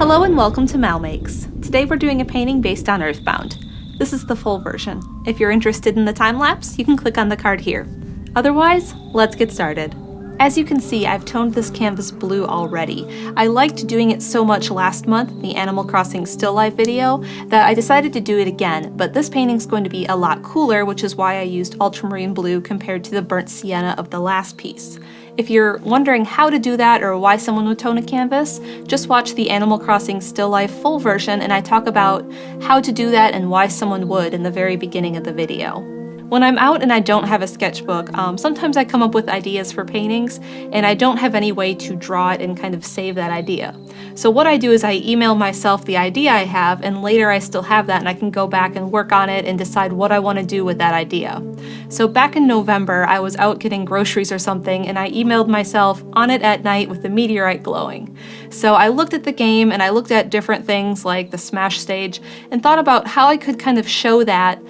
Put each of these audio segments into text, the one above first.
Hello and welcome to MalMakes. Today we're doing a painting based on EarthBound. This is the full version. If you're interested in the time-lapse, you can click on the card here. Otherwise, let's get started. As you can see, I've toned this canvas blue already. I liked doing it so much last month, the Animal Crossing still life video, that I decided to do it again, but this painting's going to be a lot cooler, which is why I used ultramarine blue compared to the burnt sienna of the last piece. If you're wondering how to do that or why someone would tone a canvas, just watch the Animal Crossing still life full version and I talk about how to do that and why someone would in the very beginning of the video. When I'm out and I don't have a sketchbook, sometimes I come up with ideas for paintings and I don't have any way to draw it and kind of save that idea. So what I do is I email myself the idea I have and later I still have that and I can go back and work on it and decide what I want to do with that idea. So back in November, I was out getting groceries or something and I emailed myself on it at night with the meteorite glowing. So I looked at the game and I looked at different things like the smash stage and thought about how I could kind of show that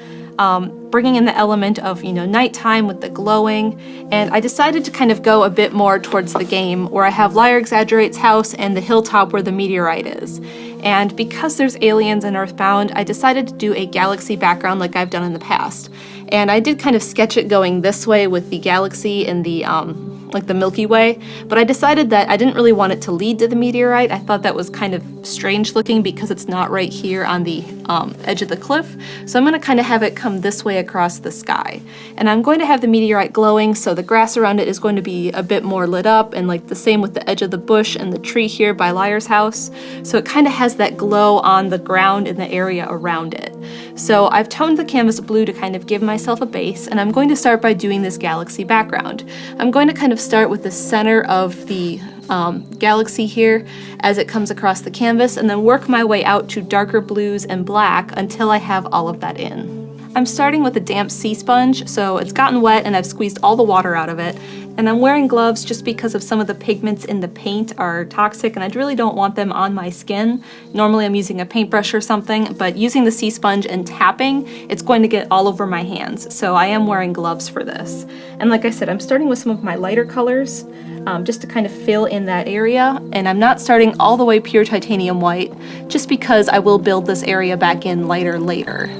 bringing in the element of, nighttime with the glowing, and I decided to kind of go a bit more towards the game where I have Liar Exaggerate's house and the hilltop where the meteorite is. And because there's aliens in EarthBound, I decided to do a galaxy background like I've done in the past. And I did kind of sketch it going this way with the galaxy and the like the Milky Way, but I decided that I didn't really want it to lead to the meteorite. I thought that was kind of strange looking because it's not right here on the edge of the cliff. So I'm going to kind of have it come this way across the sky. And I'm going to have the meteorite glowing, so the grass around it is going to be a bit more lit up, and like the same with the edge of the bush and the tree here by Liar's house. So it kind of has that glow on the ground in the area around it. So I've toned the canvas blue to kind of give myself a base, and I'm going to start by doing this galaxy background. I'm going to kind of start with the center of the galaxy here as it comes across the canvas, and then work my way out to darker blues and black until I have all of that in. I'm starting with a damp sea sponge, so it's gotten wet and I've squeezed all the water out of it. And I'm wearing gloves just because of some of the pigments in the paint are toxic and I really don't want them on my skin. Normally I'm using a paintbrush or something, but using the sea sponge and tapping, it's going to get all over my hands. So I am wearing gloves for this. And like I said, I'm starting with some of my lighter colors just to kind of fill in that area. And I'm not starting all the way pure titanium white just because I will build this area back in lighter later.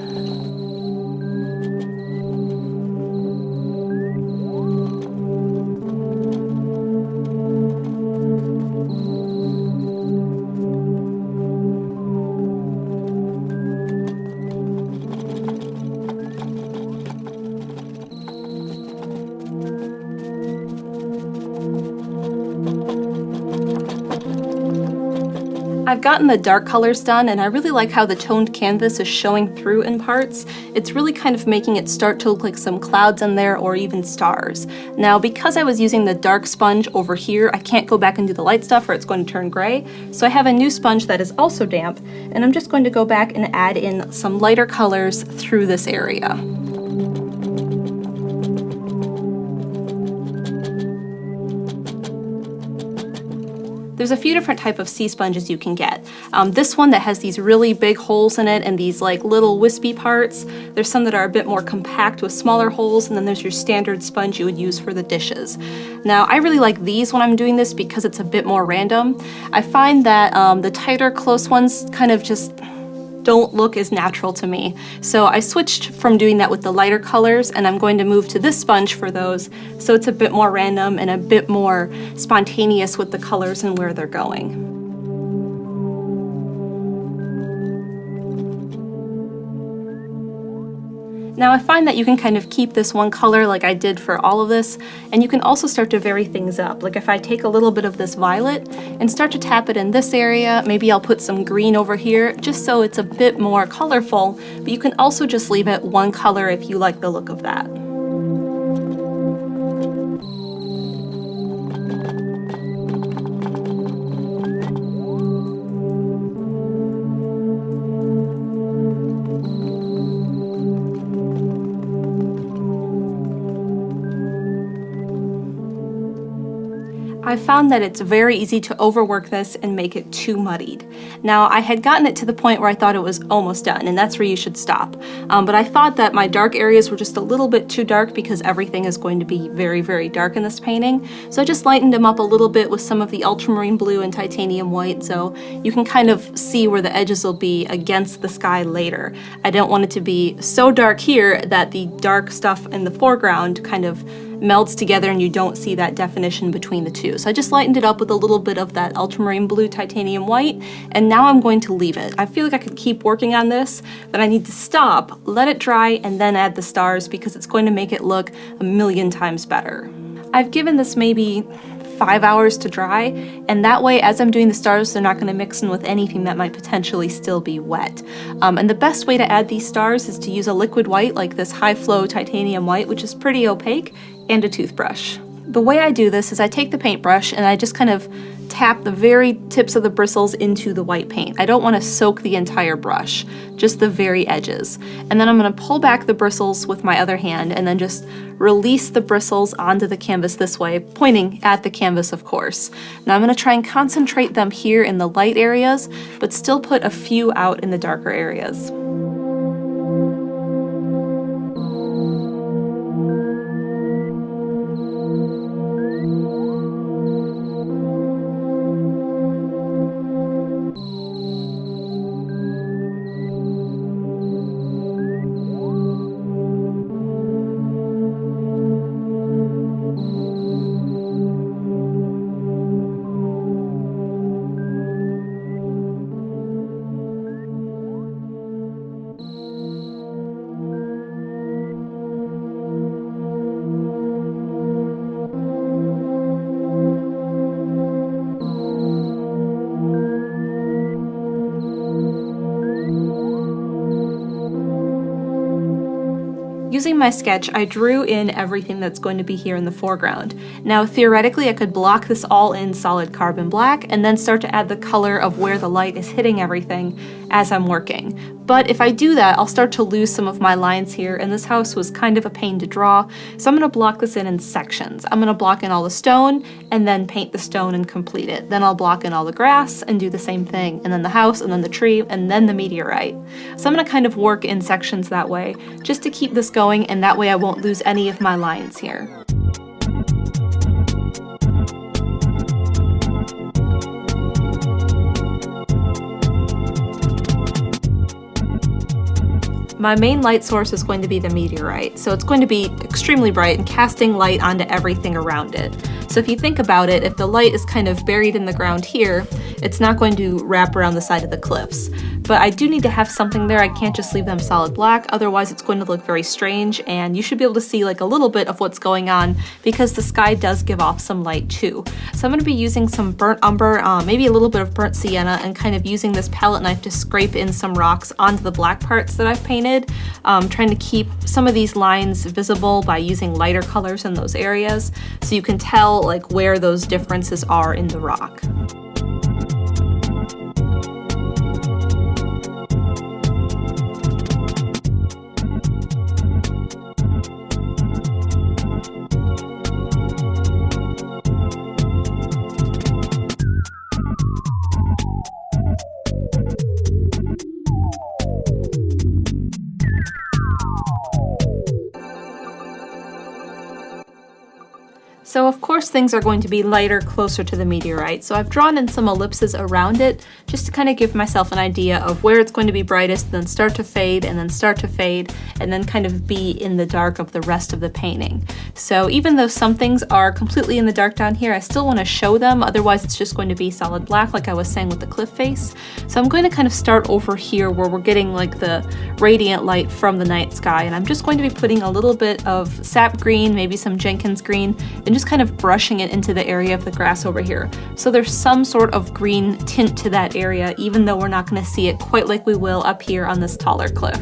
I've gotten the dark colors done and I really like how the toned canvas is showing through in parts. It's really kind of making it start to look like some clouds in there or even stars. Now because I was using the dark sponge over here, I can't go back and do the light stuff or it's going to turn gray. So I have a new sponge that is also damp and I'm just going to go back and add in some lighter colors through this area. There's a few different types of sea sponges you can get. This one that has these really big holes in it and these like little wispy parts. There's some that are a bit more compact with smaller holes, and then there's your standard sponge you would use for the dishes. Now I really like these when I'm doing this because it's a bit more random. I find that the tighter close ones kind of just don't look as natural to me. So I switched from doing that with the lighter colors and I'm going to move to this sponge for those so it's a bit more random and a bit more spontaneous with the colors and where they're going. Now I find that you can kind of keep this one color like I did for all of this, and you can also start to vary things up. Like if I take a little bit of this violet and start to tap it in this area, maybe I'll put some green over here just so it's a bit more colorful, but you can also just leave it one color if you like the look of that. I found that it's very easy to overwork this and make it too muddied. Now, I had gotten it to the point where I thought it was almost done, and that's where you should stop. But I thought that my dark areas were just a little bit too dark because everything is going to be very, very dark in this painting. So I just lightened them up a little bit with some of the ultramarine blue and titanium white, so you can kind of see where the edges will be against the sky later. I don't want it to be so dark here that the dark stuff in the foreground kind of melts together and you don't see that definition between the two. So I just lightened it up with a little bit of that ultramarine blue titanium white, and now I'm going to leave it. I feel like I could keep working on this, but I need to stop, let it dry, and then add the stars because it's going to make it look a million times better. I've given this maybe 5 hours to dry, and that way as I'm doing the stars they're not going to mix in with anything that might potentially still be wet. And the best way to add these stars is to use a liquid white like this high flow titanium white, which is pretty opaque, and a toothbrush. The way I do this is I take the paintbrush and I just kind of tap the very tips of the bristles into the white paint. I don't want to soak the entire brush, just the very edges. And then I'm going to pull back the bristles with my other hand and then just release the bristles onto the canvas this way, pointing at the canvas, of course. Now I'm going to try and concentrate them here in the light areas, but still put a few out in the darker areas. Using my sketch, I drew in everything that's going to be here in the foreground. Now, theoretically, I could block this all in solid carbon black and then start to add the color of where the light is hitting everything as I'm working. But if I do that, I'll start to lose some of my lines here, and this house was kind of a pain to draw, so I'm going to block this in sections. I'm going to block in all the stone, and then paint the stone and complete it. Then I'll block in all the grass and do the same thing, and then the house, and then the tree, and then the meteorite. So I'm going to kind of work in sections that way, just to keep this going, and that way I won't lose any of my lines here. My main light source is going to be the meteorite, so it's going to be extremely bright and casting light onto everything around it. So if you think about it, if the light is kind of buried in the ground here, it's not going to wrap around the side of the cliffs. But I do need to have something there. I can't just leave them solid black, otherwise it's going to look very strange, and you should be able to see like a little bit of what's going on because the sky does give off some light too. So I'm going to be using some burnt umber, maybe a little bit of burnt sienna, and kind of using this palette knife to scrape in some rocks onto the black parts that I've painted, trying to keep some of these lines visible by using lighter colors in those areas so you can tell like where those differences are in the rock. So of course things are going to be lighter closer to the meteorite, so I've drawn in some ellipses around it just to kind of give myself an idea of where it's going to be brightest, then start to fade, and then start to fade, and then kind of be in the dark of the rest of the painting. So even though some things are completely in the dark down here, I still want to show them, otherwise it's just going to be solid black like I was saying with the cliff face. So I'm going to kind of start over here where we're getting like the radiant light from the night sky, and I'm just going to be putting a little bit of sap green, maybe some Jenkins green, and just kind of brushing it into the area of the grass over here. So there's some sort of green tint to that area, even though we're not going to see it quite like we will up here on this taller cliff.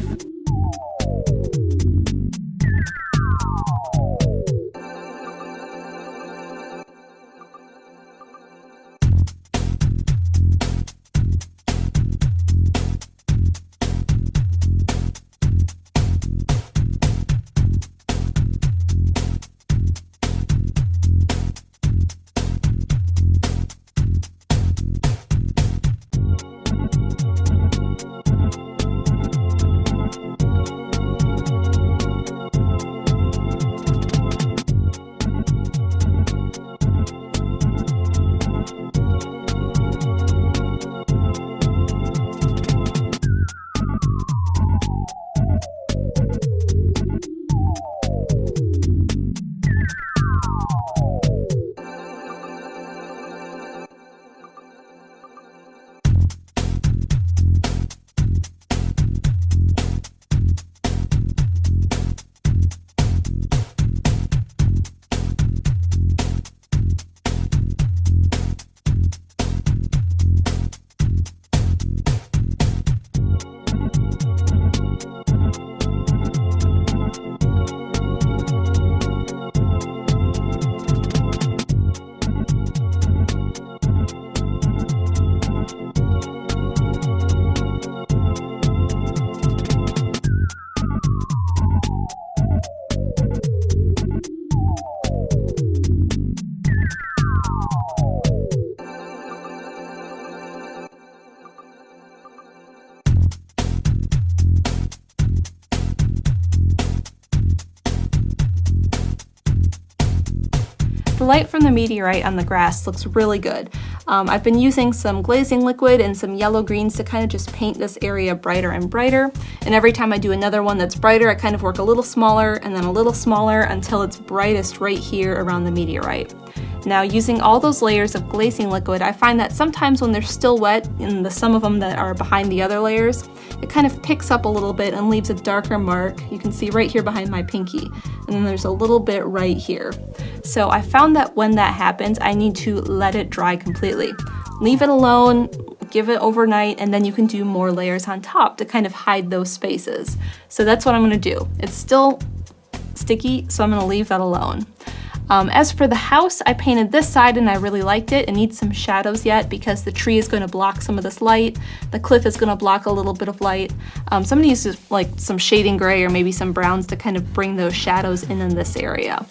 the light from the meteorite on the grass looks really good. I've been using some glazing liquid and some yellow greens to kind of just paint this area brighter and brighter. And every time I do another one that's brighter, I kind of work a little smaller and then a little smaller until it's brightest right here around the meteorite. Now, using all those layers of glazing liquid, I find that sometimes when they're still wet, and some of them that are behind the other layers, it kind of picks up a little bit and leaves a darker mark. You can see right here behind my pinky, and then there's a little bit right here. So I found that when that happens, I need to let it dry completely. Leave it alone, give it overnight, and then you can do more layers on top to kind of hide those spaces. So that's what I'm going to do. It's still sticky, so I'm going to leave that alone. As for the house, I painted this side and I really liked it. It needs some shadows yet because the tree is going to block some of this light. The cliff is going to block a little bit of light. So I'm going to use like some shading gray or maybe some browns to kind of bring those shadows in this area.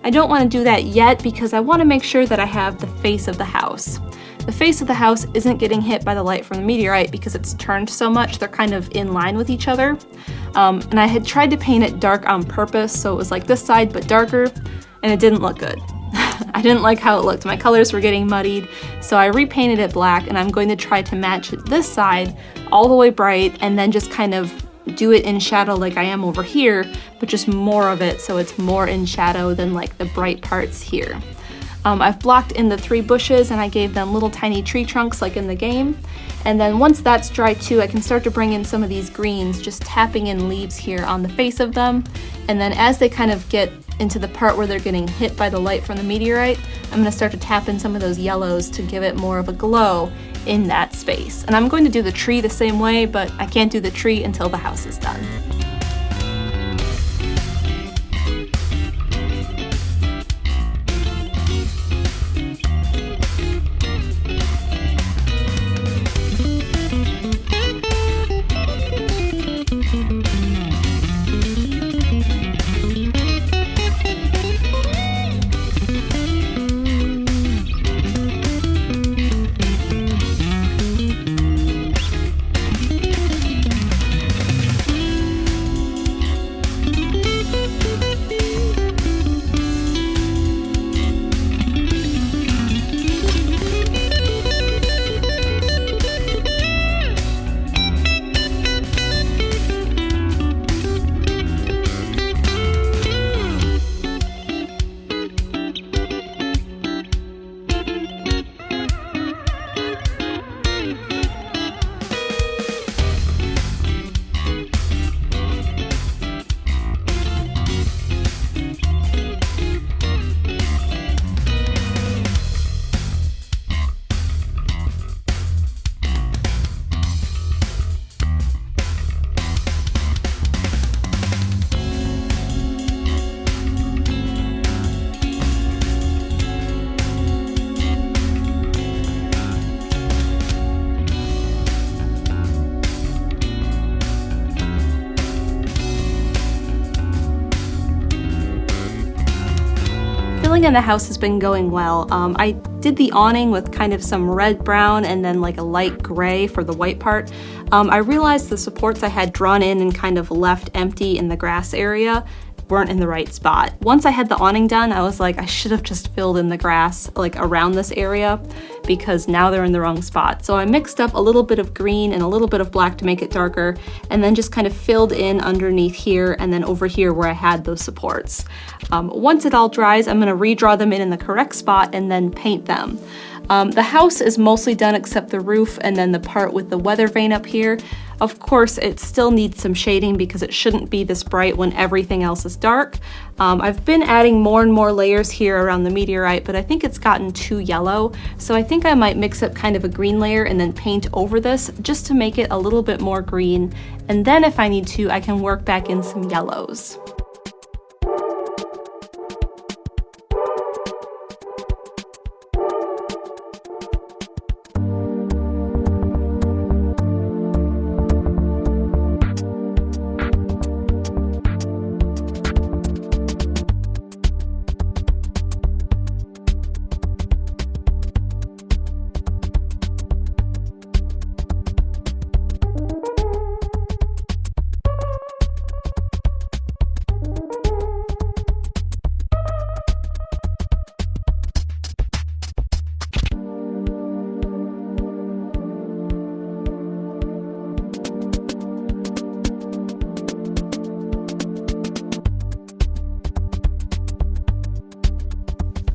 I don't want to do that yet because I want to make sure that I have the face of the house. The face of the house isn't getting hit by the light from the meteorite because it's turned so much, they're kind of in line with each other. And I had tried to paint it dark on purpose, so it was like this side but darker, and it didn't look good. I didn't like how it looked. My colors were getting muddied, so I repainted it black, and I'm going to try to match this side all the way bright and then just kind of do it in shadow like I am over here, but just more of it so it's more in shadow than like the bright parts here. I've blocked in the 3 bushes and I gave them little tiny tree trunks like in the game. And then once that's dry too, I can start to bring in some of these greens, just tapping in leaves here on the face of them. And then as they kind of get into the part where they're getting hit by the light from the meteorite, I'm going to start to tap in some of those yellows to give it more of a glow in that space. And I'm going to do the tree the same way, but I can't do the tree until the house is done. Filling in the house has been going well. I did the awning with kind of some red brown and then like a light gray for the white part. I realized the supports I had drawn in and kind of left empty in the grass area weren't in the right spot. Once I had the awning done, I was like, I should have just filled in the grass like around this area because now they're in the wrong spot. So I mixed up a little bit of green and a little bit of black to make it darker, and then just kind of filled in underneath here and then over here where I had those supports. Once it all dries, I'm gonna redraw them in the correct spot and then paint them. The house is mostly done except the roof and then the part with the weather vane up here. Of course, it still needs some shading because it shouldn't be this bright when everything else is dark. I've been adding more and more layers here around the meteorite, but I think it's gotten too yellow. So I think I might mix up kind of a green layer and then paint over this just to make it a little bit more green. And then if I need to, I can work back in some yellows.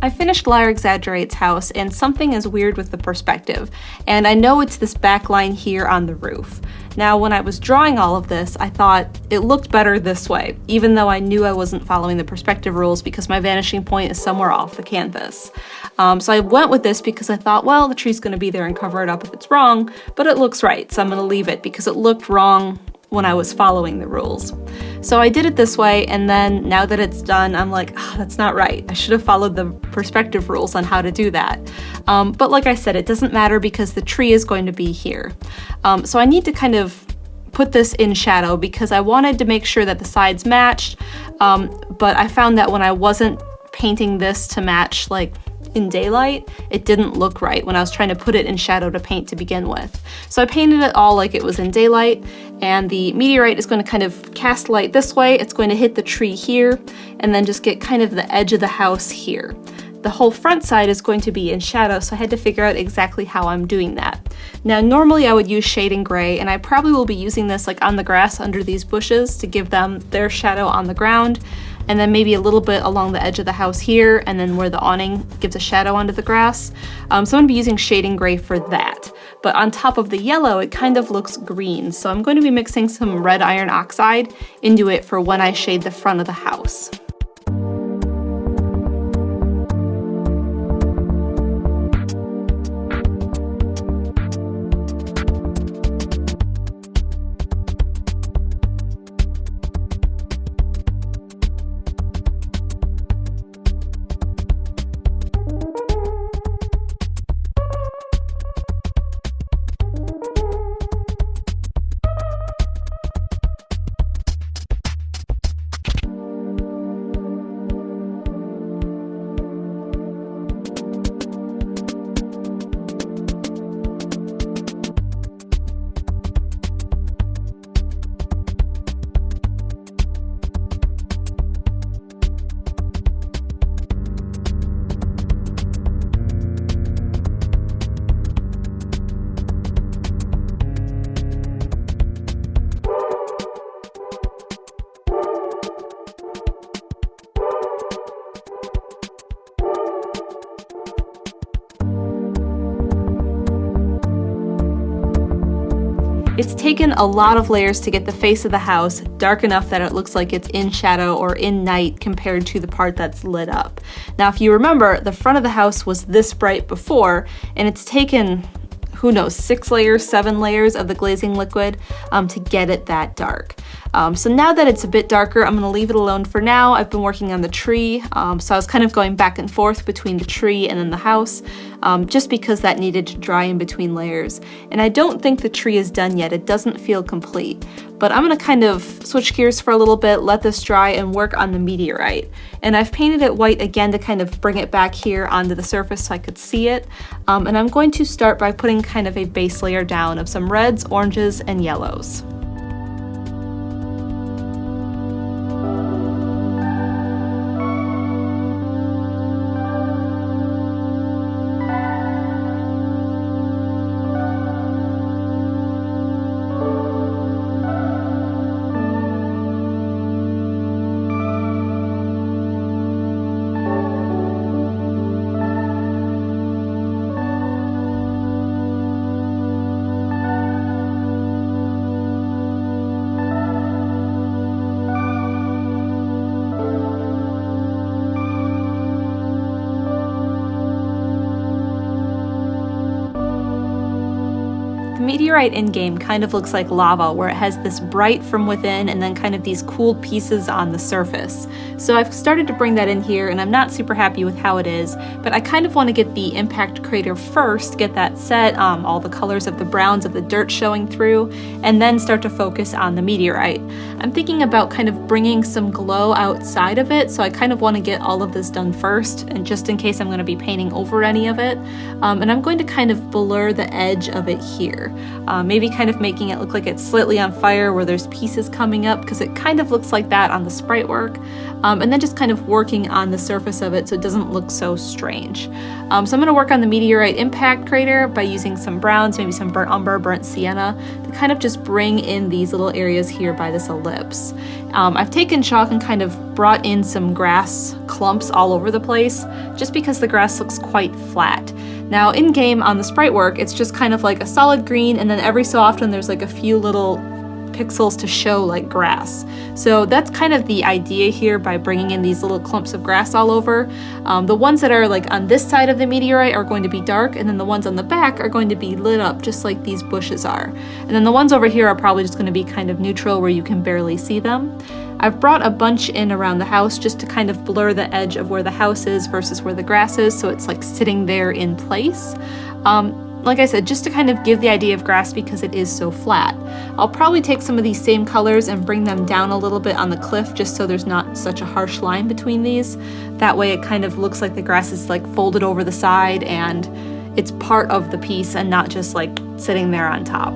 I finished Liar Exaggerate's house, and something is weird with the perspective, and I know it's this back line here on the roof. Now, when I was drawing all of this, I thought it looked better this way, even though I knew I wasn't following the perspective rules because my vanishing point is somewhere off the canvas. So I went with this because I thought, well, the tree's going to be there and cover it up if it's wrong, but it looks right, so I'm going to leave it because it looked wrong when I was following the rules. So I did it this way, and then now that it's done, I'm like, that's not right. I should have followed the perspective rules on how to do that. But like I said, it doesn't matter because the tree is going to be here. So I need to kind of put this in shadow because I wanted to make sure that the sides matched, but I found that when I wasn't painting this to match like in daylight, it didn't look right when I was trying to put it in shadow to paint to begin with. So I painted it all like it was in daylight, and the meteorite is going to kind of cast light this way. It's going to hit the tree here, and then just get kind of the edge of the house here. The whole front side is going to be in shadow, so I had to figure out exactly how I'm doing that. Now, normally I would use shading gray, and I probably will be using this like on the grass under these bushes to give them their shadow on the ground, and then maybe a little bit along the edge of the house here, and then where the awning gives a shadow onto the grass. So I'm going to be using shading gray for that. But on top of the yellow, it kind of looks green, so I'm going to be mixing some red iron oxide into it for when I shade the front of the house. It's taken a lot of layers to get the face of the house dark enough that it looks like it's in shadow or in night compared to the part that's lit up. Now, if you remember, the front of the house was this bright before, and it's taken, who knows, 6 layers, 7 layers of the glazing liquid to get it that dark. So now that it's a bit darker, I'm going to leave it alone for now. I've been working on the tree, so I was kind of going back and forth between the tree and then the house, just because that needed to dry in between layers. And I don't think the tree is done yet. It doesn't feel complete. But I'm going to kind of switch gears for a little bit, let this dry, and work on the meteorite. And I've painted it white again to kind of bring it back here onto the surface so I could see it. And I'm going to start by putting kind of a base layer down of some reds, oranges, and yellows. Meteorite in-game kind of looks like lava, where it has this bright from within and then kind of these cooled pieces on the surface. So I've started to bring that in here, and I'm not super happy with how it is, but I kind of want to get the impact crater first, get that set, all the colors of the browns of the dirt showing through, and then start to focus on the meteorite. I'm thinking about kind of bringing some glow outside of it, so I kind of want to get all of this done first, and just in case I'm going to be painting over any of it. And I'm going to kind of blur the edge of it here. maybe kind of making it look like it's slightly on fire where there's pieces coming up, because it kind of looks like that on the sprite work. And then just kind of working on the surface of it so it doesn't look so strange. So I'm going to work on the meteorite impact crater by using some browns, maybe some burnt umber, burnt sienna, to kind of just bring in these little areas here by this ellipse. I've taken chalk and kind of brought in some grass clumps all over the place, just because the grass looks quite flat. Now in game on the sprite work, it's just kind of like a solid green, and then every so often there's like a few little pixels to show like grass. So that's kind of the idea here by bringing in these little clumps of grass all over. The ones that are like on this side of the meteorite are going to be dark, and then the ones on the back are going to be lit up just like these bushes are. And then the ones over here are probably just going to be kind of neutral where you can barely see them. I've brought a bunch in around the house just to kind of blur the edge of where the house is versus where the grass is, so it's like sitting there in place. Like I said, just to kind of give the idea of grass because it is so flat. I'll probably take some of these same colors and bring them down a little bit on the cliff just so there's not such a harsh line between these. That way it kind of looks like the grass is like folded over the side and it's part of the piece and not just like sitting there on top.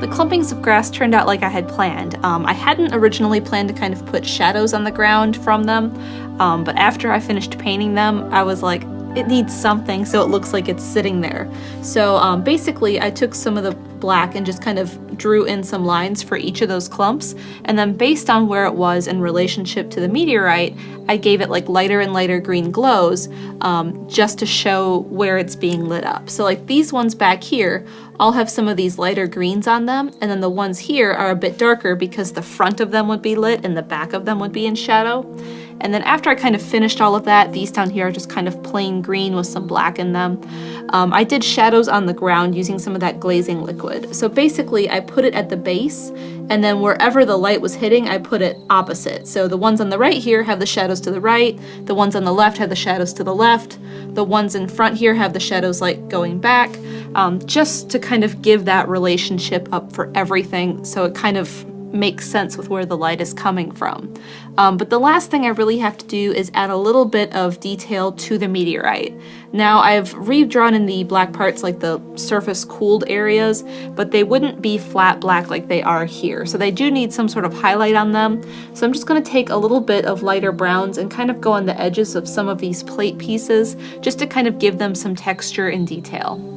The clumpings of grass turned out like I had planned. I hadn't originally planned to kind of put shadows on the ground from them, but after I finished painting them, I was like, it needs something so it looks like it's sitting there. So basically I took some of the black and just kind of drew in some lines for each of those clumps, and then based on where it was in relationship to the meteorite, I gave it like lighter and lighter green glows just to show where it's being lit up. So like these ones back here all have some of these lighter greens on them, and then the ones here are a bit darker because the front of them would be lit and the back of them would be in shadow. And then after I kind of finished all of that, these down here are just kind of plain green with some black in them. I did shadows on the ground using some of that glazing liquid. So basically I put it at the base, and then wherever the light was hitting, I put it opposite. So the ones on the right here have the shadows to the right, the ones on the left have the shadows to the left, the ones in front here have the shadows like going back, just to kind of give that relationship up for everything so it kind of makes sense with where the light is coming from. But the last thing I really have to do is add a little bit of detail to the meteorite. Now I've redrawn in the black parts like the surface cooled areas, but they wouldn't be flat black like they are here. So they do need some sort of highlight on them. So I'm just going to take a little bit of lighter browns and kind of go on the edges of some of these plate pieces just to kind of give them some texture and detail.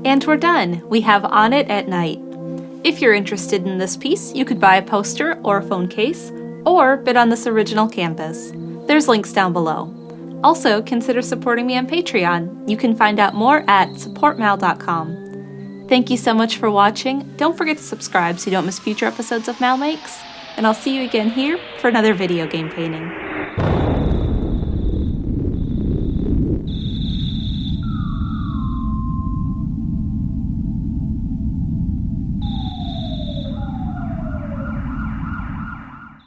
And we're done! We have On It at Night. If you're interested in this piece, you could buy a poster or a phone case, or bid on this original canvas. There's links down below. Also, consider supporting me on Patreon. You can find out more at supportmal.com. Thank you so much for watching. Don't forget to subscribe so you don't miss future episodes of MalMakes, and I'll see you again here for another video game painting.